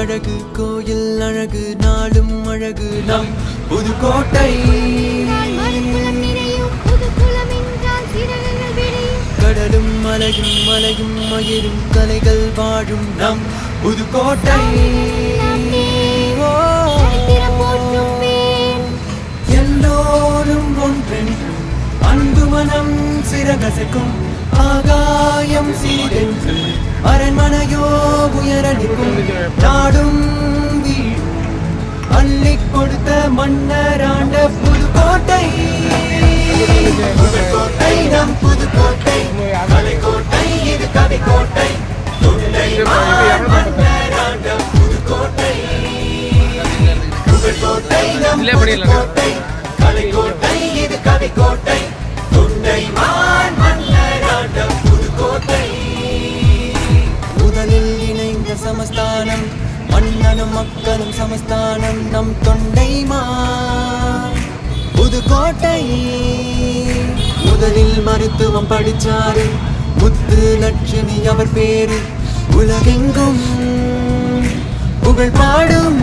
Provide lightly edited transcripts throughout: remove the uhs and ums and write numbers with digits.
அழகு கோயில் அழகு நாளும் அழகு நம் புதுக்கோட்டை. கடலும் மலையும் மலையும் மயிரும் கலைகள் வாழும் நம் புதுக்கோட்டை. எல்லோரும் ஒன்றென்று அன்பு மனம் சிறகசைக்கும் ஆகாயம் சீரென்று அரண்மனையோ உயரடிக்கும் நாடும் வீடும் அள்ளி கொடுத்த மன்னராண்ட புதுக்கோட்டை. புதுக்கோட்டை நம் புதுக்கோட்டை, கலைக்கோட்டை இது கவிக்கோட்டை, மன்னராண்ட புதுக்கோட்டை. புதுக்கோட்டை நம் புதுக்கோட்டை, கலைக்கோட்டை இது கவிக்கோட்டை, தொண்டைமான் மன்னராண்ட புதுக்கோட்டை. முதலில் இணைந்த சமஸ்தானம் மன்னனும் மக்களும் சமஸ்தானம் நம் தொண்டைமான் புதுக்கோட்டை. முதலில் மருத்துவம் படிச்சாரு முத்து லட்சுமி அவர் பேரு உலகெங்கும் புகழ் பாடும்.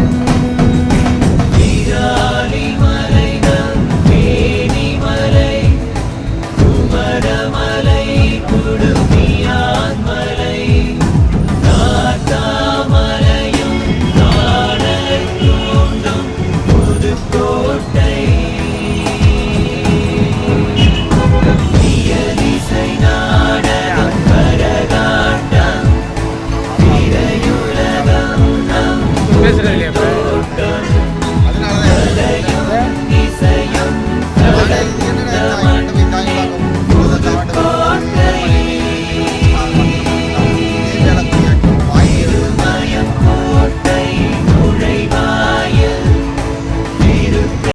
பேசுறேன்